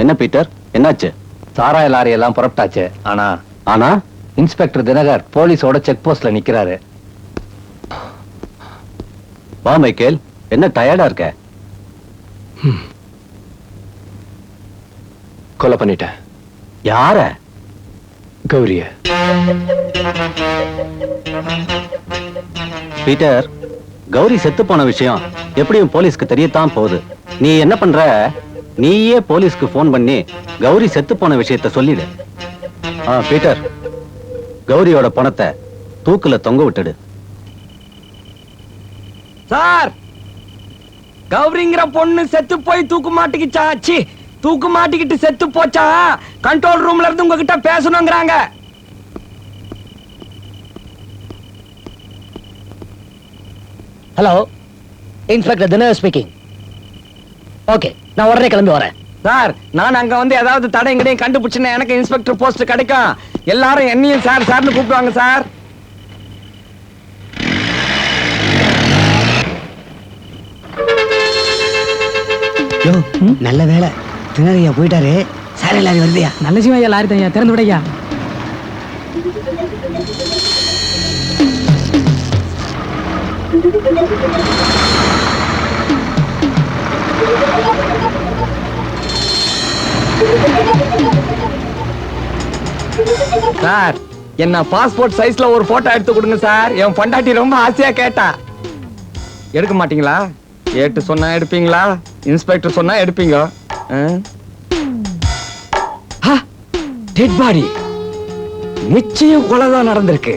என்ன பீட்டர், என்னாச்சு? சாராய லாரி எல்லாம் புறப்பட்டாச்சு. ஆனா இன்ஸ்பெக்டர் தினகர் போலீஸோட செக் போஸ்ட்ல நிக்கிறாரு. வா மைக்கேல், என்ன டயர்டா இருக்க? கொலை பண்ணிட்டேன். யார? கௌரிய. பீட்டர், கௌரி செத்து போன விஷயம் எப்படியும் போலீஸ்க்கு தெரியத்தான் போகுது. நீ என்ன பண்ற, நீயே போலீஸ்க்கு போன் பண்ணி கௌரி செத்து போன விஷயத்த சொல்லிடு. பீட்டர், கௌரியோட பணத்தை தூக்குல தொங்க விட்டுடு. சார், கௌரிங்கிற பொண்ணு செத்து போய் தூக்கு மாட்டிக்கிச்சாச்சு. தூக்கு மாட்டிக்கிட்டு செத்து போச்சா? கண்ட்ரோல் ரூம்ல இருந்து உங்ககிட்ட பேசணுங்கிறாங்க. Hello, inspector Dinakar speaking. Okay, நான் உடனே கிளம்பி வரேன். சார், நான் அங்க வந்து ஏதாவது தடைங்கடையும் கண்டுபிடிச்சுன்னா எனக்கு இன்ஸ்பெக்டர் போஸ்ட் கிடைக்கும். எல்லாரும் என்னையும் சார் சார்னு கூப்பிடுவாங்க சார். நல்ல வேலை, தினகரையா போயிட்டாரு. சாரி லாரி வருதையா? நல்ல சிவையா லாரி தையா, திறந்து விடையா. சார், என்ன பாஸ்போர்ட் சைஸ்ல ஒரு போட்டோ எடுத்து கொடுங்க சார். என் பொண்டாட்டி ரொம்ப ஆசையா கேட்டா. எடுக்க மாட்டீங்களா? ஏட்டு சொன்னா எடுப்பீங்களா? இன்ஸ்பெக்டர் சொன்னா எடுப்பீங்க. Dead body. நிச்சயம் கொலைதான் நடந்திருக்கு.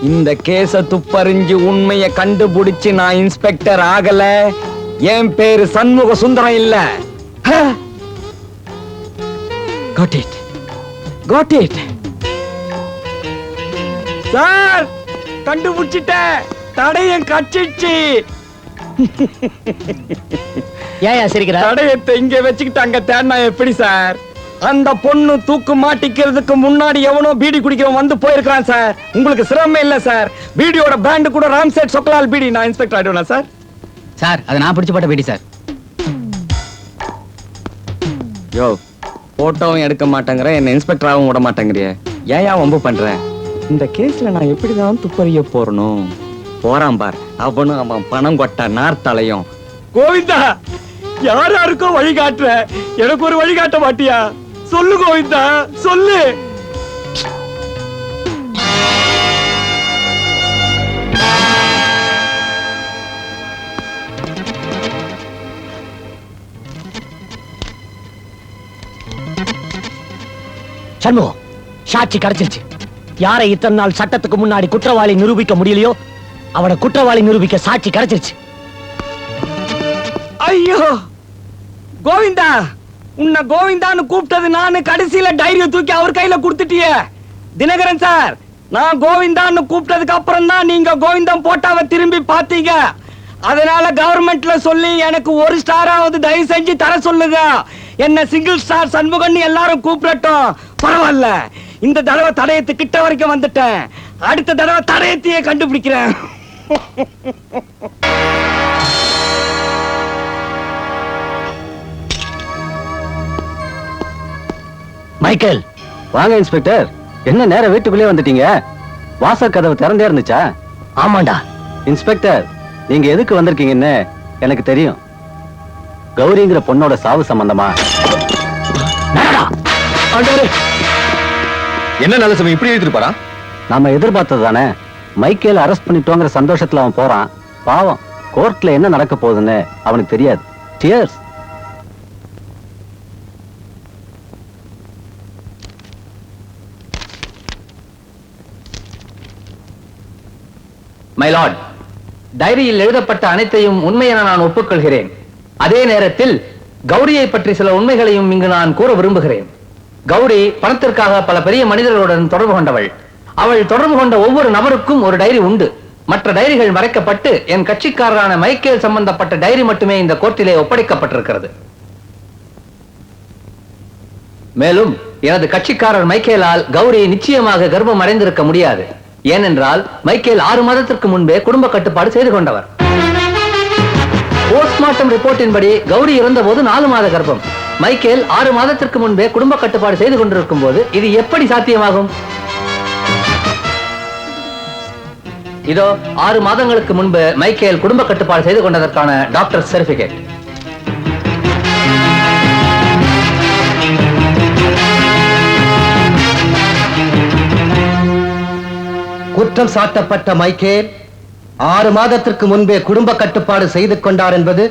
இந்த கேஸ துப்பறிஞ்சு உண்மையை கண்டுபிடிச்சு நான் இன்ஸ்பெக்டர் ஆகல, என் பேரு சண்முக சுந்தரம் இல்ல. Got it. Got it. Sir, கண்டுபிடிச்சிட்டேன். தடையம் கச்சிச்சு. ஏயா சிரிக்கிற? தடையத்தை இங்க வச்சுக்கிட்டு அங்க தேடினா எப்படி சார்? அந்த பொண்ணு தூக்கு மாட்டிக்கிறதுக்கு முன்னாடி எவனோ பீடி குடிக்கிறவன் வந்து போயிருக்கான் சார். உங்களுக்கு சிரமம் இல்ல சார். பீடியோட பிராண்ட் கூட ராம்சேட் சொக்கலால் பீடி. நான் இன்ஸ்பெக்டர் ஆயிடுவேனா சார்? சார், அது நான் பிடிச்சு போட்ட பீடி சார். யோ, போட்டோவும் எடுக்க மாட்டேங்கிற, என்ன இன்ஸ்பெக்டர் ஆகவும் விட மாட்டேங்கிறிய. ஏன் வம்பு பண்ற? இந்த கேஸ்ல நான் எப்படிதான் துப்பறிய போறணும்? போறான் பார், அவனும் அவன் பணம் கொட்ட நார்த்தலையும். கோவிந்தா, யார் யாருக்கோ வழி காட்டுற, எனக்கு ஒரு வழி காட்ட மாட்டியா? சொல்லு கோவிந்தா, சொல்லு. சண்முகம், சாட்சி கிடைச்சிருச்சு. யாரை இத்தனை நாள் சட்டத்துக்கு முன்னாடி குற்றவாளி நிரூபிக்க முடியலையோ அவனை குற்றவாளி நிரூபிக்க சாட்சி கிடைச்சிருச்சு. ஐயோ கோவிந்தா, உன்னை கோவிந்தான்னு கூப்பிட்டது நானு. கடைசியில டைரிய தூக்கி அவர் கையில கொடுத்துட்டிய. தினகரன் சார், நான் கோவிந்தான்னு கூப்பிட்டதுக்கு அப்புறம் தான் நீங்க கோவிந்தம் போட்டாவை திரும்பி பாத்தீங்க. அதனால கவர்மெண்ட்ல சொல்லி எனக்கு ஒரு ஸ்டாராவது தயவு செஞ்சு தர சொல்லுங்க. என்ன சிங்கிள் ஸ்டார் சண்முகன் எல்லாரும் கூப்பிடட்டும். பரவாயில்ல, இந்த தடவை தடயத்து கிட்ட வரைக்கும் வந்துட்டேன். அடுத்த தடவை தடயத்தையே கண்டுபிடிக்கிறேன். மைக்கேல், வாங்க இன்ஸ்பெக்டர். என்ன நேரம் வீட்டுக்குள்ளே வந்துட்டீங்க? வாசல் கதவு திறந்தே இருந்துச்சா? ஆமாண்டா. இன்ஸ்பெக்டர், நீங்க எதுக்கு வந்திருக்கீங்கன்னு எனக்கு தெரியும். கௌரிங்கிற பொண்ணோட சாவு சம்பந்தமா? என்ன நல்ல சமயம் இப்படி எழுதிட்டு போறான்? நாம எதிர்பார்த்தது தானே. மைக்கேல் அரெஸ்ட் பண்ணிட்டோங்கிற சந்தோஷத்துல அவன் போறான். பாவம், கோர்ட்ல என்ன நடக்க போகுதுன்னு அவனுக்கு தெரியாது. சியர்ஸ். மை லார்ட், டைரியில் எழுதப்பட்ட அனைத்தையும் உண்மை என நான் ஒப்புக்கொள்கிறேன். அதே நேரத்தில் கௌரியை பற்றி சில உண்மைகளையும் இங்கு நான் கூற விரும்புகிறேன். கௌரி பணத்திற்காக பல பெரிய மனிதர்களுடன் தொடர்பு கொண்டவள். அவள் தொடர்பு கொண்ட ஒவ்வொரு நபருக்கும் ஒரு டைரி உண்டு. மற்ற டைரிகள் மறைக்கப்பட்டு என் கட்சிக்காரரான மைக்கேல் சம்பந்தப்பட்ட டைரி மட்டுமே இந்த கோர்ட்டிலே ஒப்படைக்கப்பட்டிருக்கிறது. மேலும் எனது கட்சிக்காரர் மைக்கேலால் கௌரி நிச்சயமாக கர்ப்பம் அடைந்திருக்க முடியாது. ஏனென்றால் மைக்கேல் 6 மாதத்திற்கு முன்பே குடும்ப கட்டுப்பாடு செய்து கொண்டவர். போஸ்ட்மார்ட்டம் ரிப்போர்ட்டின்படி கௌரி இறந்தபோது 4 மாத கர்ப்பம். மைக்கேல் 6 மாதத்திற்கு முன்பே குடும்ப கட்டுப்பாடு செய்து கொண்டிருக்கும் போது இது எப்படி சாத்தியமாகும்? இதோ 6 மாதங்களுக்கு முன்பு மைக்கேல் குடும்ப கட்டுப்பாடு செய்து கொண்டதற்கான டாக்டர் சர்டிபிகேட். குற்றம் சாட்டப்பட்ட மைக்கேல் 6 மாதத்திற்கு முன்பே குடும்ப கட்டுப்பாடு செய்து கொண்டார் என்பது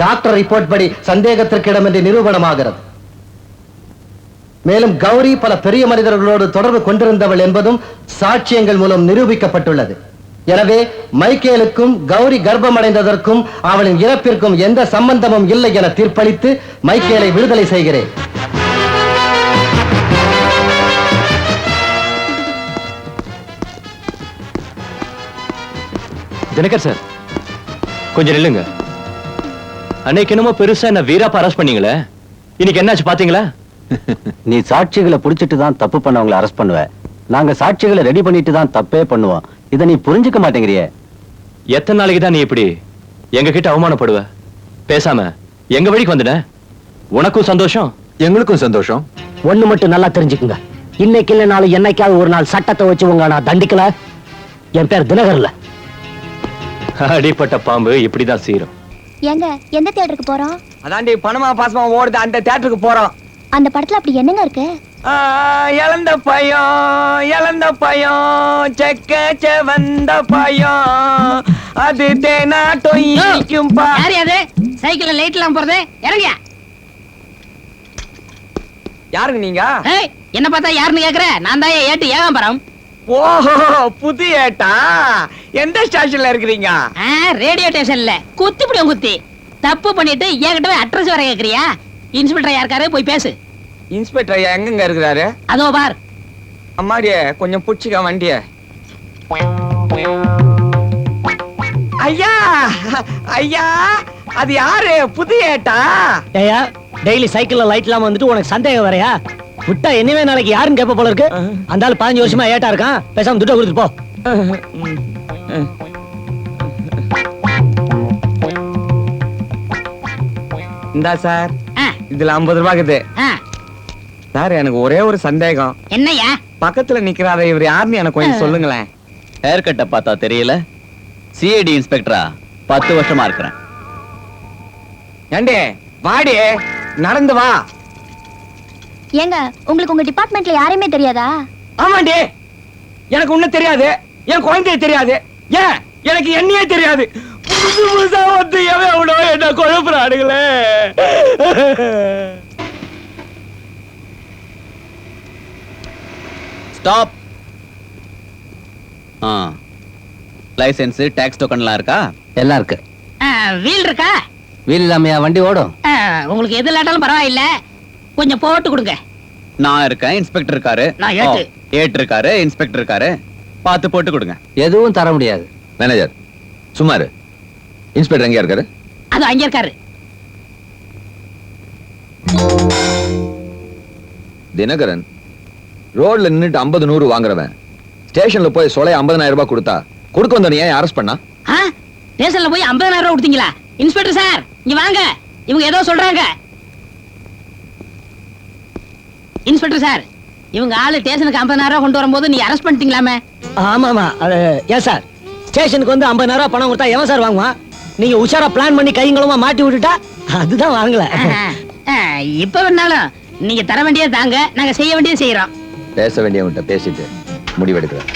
டாக்டர் ரிப்போர்ட் படி சந்தேகத்திற்கிடமின்றி நிரூபணமாகிறது. மேலும் கௌரி பல பெரிய மனிதர்களோடு தொடர்பு கொண்டிருந்தவள் என்பதும் சாட்சியங்கள் மூலம் நிரூபிக்கப்பட்டுள்ளது. எனவே மைக்கேலுக்கும் கௌரி கர்ப்பமடைந்ததற்கும் அவளின் இறப்பிற்கும் எந்த சம்பந்தமும் இல்லை என தீர்ப்பளித்து மைக்கேலை விடுதலை செய்கிறேன். தினகர் சார், கொஞ்சம் நில்லுங்க. அன்னைக்கு என்னமோ பெருசா என்ன வீராப்பா அரெஸ்ட் பண்ணீங்களே, இன்னைக்கு என்னாச்சு பாத்தீங்களா? நீ சாட்சிகளை புடிச்சிட்டு தான் தப்பு பண்ணவங்களை அரெஸ்ட் பண்ணுவ. நாங்க சாட்சிகளை ரெடி பண்ணிட்டு தான் தப்பே பண்ணுவோம். இத நீ புரிஞ்சுக்க மாட்டேங்கிறியே. எத்தனை நாளைக்கு தான் நீ இப்படி எங்க கிட்ட அவமானப்படுவ? பேசாம எங்க வழிக்கு வந்துட. உனக்கும் சந்தோஷம், எங்களுக்கும் சந்தோஷம். ஒண்ணு மட்டும் நல்லா தெரிஞ்சுக்குங்க, இன்னைக்கு இல்ல நாளை என்னைக்காவது ஒரு நாள் சட்டத்தை வச்சு உங்க நான் தண்டிக்கல, என் பேர் தினகர்ல. அடிப்பட்ட பாம்பு இப்படிதான் சீரும். எங்க எந்த தியேட்டருக்கு போறோம்? அதாண்டி பணமா பாசமா ஓடுது அந்த தியேட்டருக்கு போறோம். அந்த படத்துல அப்படி என்னங்க இருக்கு? இழந்த பயம் செக்க செவந்த பயம் அது தேனா டொய்க்கும் பா. யாரு அது சைக்கிள்ல லைட் எல்லாம் போறது? இறங்கியா. யாருங்க நீங்க? என்ன பார்த்தா யாருன்னு கேக்குற? நான் தான் ஏட்டு ஏகாம்பரம். ஓஹோ, புது ஏட்டா. எந்த ஸ்டேஷன்ல இருக்கிறீங்க? ரேடியோ ஸ்டேஷன்ல. குத்திப்பிடும் குத்தி. தப்பு பண்ணிட்டு என்கிட்ட அட்ரஸ் வர கேக்குறியா? இன்ஸ்பெக்டர் யாருக்காரு போய் பேசு. இன்ஸ்பெக்டர் ஐயா எங்க இருக்கிறாரு? அதோ பார். அம்மாடியே கொஞ்சம் புடிச்சுக்க வண்டிய. ஐயா ஐயா, அது யாரு? புது ஏட்டா? ஏயா, டெய்லி சைக்கிள்ல லைட் இல்லாம வந்துட்டு உனக்கு சந்தேகம் வரையா? விட்டா என்னவே நாளைக்கு யாருன்னு கேட்ப போல இருக்கு. அந்த ஆள் 15 வருஷமா ஏட்டா இருக்கான். பேசாம துட்ட கொடுத்துட்டு போ. இந்தா சார், இதுல 50 ரூபாய் இருக்குது. சார், எனக்கு ஒரே ஒரு சந்தேகம். என்னையா? பக்கத்துல நிக்கிறாரு இவர் யாருன்னு எனக்கு கொஞ்சம் சொல்லுங்களேன். ஹேர் கட்ட பார்த்தா தெரியல. சிஐடி இன்ஸ்பெக்டரா 10 வருஷமா இருக்கிறேன். ஏண்டே வாடி, நடந்து வா. ஏங்க, உங்களுக்கு உங்க டிபார்ட்மெண்ட்ல யாரையுமே தெரியாதா? ஆமாண்டி, எனக்கு ஒண்ணும் தெரியாது. என் குழந்தைய தெரியாது. ஏன் எனக்கு என்னையே தெரியாது. புதுசு புதுசா வந்து எவ்வளோ என்ன குழப்பறானுங்களே. ஸ்டாப். லைசென்ஸ், டாக்ஸ் டோக்கன்லாம் இருக்கா? எல்லாம் இருக்கு. வீல் இருக்கா? வீல் இல்லாமையா வண்டி ஓடும்? உங்களுக்கு எது இல்லாட்டாலும் பரவாயில்ல, கொஞ்சம் போட்டு கொடுங்க. நான் இருக்கேன், இன்ஸ்பெக்டர் இருக்காரு. நான் ஏட்டு. ஏட்டு இருக்காரு, இன்ஸ்பெக்டர் இருக்காரு. பார்த்து போட்டு கொடுங்க. எதுவும் தர முடியாது. மேனேஜர் சுமாரு. இன்ஸ்பெக்டர் எங்க இருக்காரு? அது அங்க இருக்காரு. தினகரன் ரோட்ல நின்னுட்டு 50 100 வாங்குறவன் ஸ்டேஷன்ல போய் சொலை 50,000 ரூபாய் கொடுத்தா கொடுக்க வந்த நீ ஏன் அரெஸ்ட் பண்ணா? ஸ்டேஷன்ல போய் 50,000 ரூபாய் கொடுத்தீங்களா? இன்ஸ்பெக்டர் சார், இங்க வாங்க, இவங்க ஏதோ சொல்றாங்க. இன்ஸ்பெக்டர் சார், இவங்க ஆளு ஸ்டேஷனுக்கு 50,000 ரூபாய் கொண்டு வரும்போது நீ அரெஸ்ட் பண்ணிட்டீங்களாமே? ஆமாமா. அது ஏன் சார், ஸ்டேஷனுக்கு வந்து 50,000 ரூபாய் பணம் கொடுத்தா எவன் சார் வாங்குவான்? நீங்க உஷாரா பிளான் பண்ணி கைங்களுமா மாட்டி விட்டுட்டா அதுதான் வாங்கல. இப்ப வேணாலும் நீங்க தர வேண்டியது தாங்க, நாங்க செய்ய வேண்டியது செய்யறோம். பேச வேண்டியவன்கிட்ட பேசிட்டு முடிவெடுக்கிறேன்.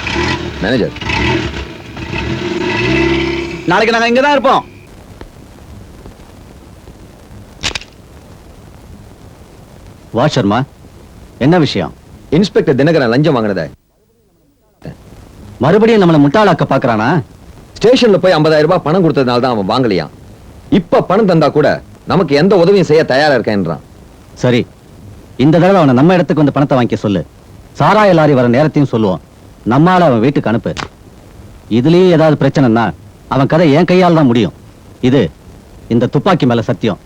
மேனேஜர், நாளைக்கு நாங்க இங்கதான் இருப்போம். வா சர்மா, என்ன விஷயம்? இன்ஸ்பெக்டர் தினகரன் லஞ்சம் வாங்கினத மறுபடியும் நம்மள முட்டாளாக்க பாக்குறானா? ஸ்டேஷன்ல போய் 50,000 ரூபாய் பணம் கொடுத்ததுனால தான் அவன் வாங்கலையாம். இப்ப பணம் தந்தா கூட நமக்கு எந்த உதவியும் செய்ய தயாரா இருக்கேன்றான். சரி, இந்த தடவை அவனை நம்ம இடத்துக்கு வந்து பணத்தை வாங்கிக்க சொல்லு. சாராய லாரி வர நேரத்தையும் சொல்லுவோம். நம்மால அவன் வீட்டுக்கு அனுப்பு. இதுலயே ஏதாவது பிரச்சனைன்னா அவன் கதை என் கையால் தான் முடியும். இது இந்த துப்பாக்கி மேல சத்தியம்.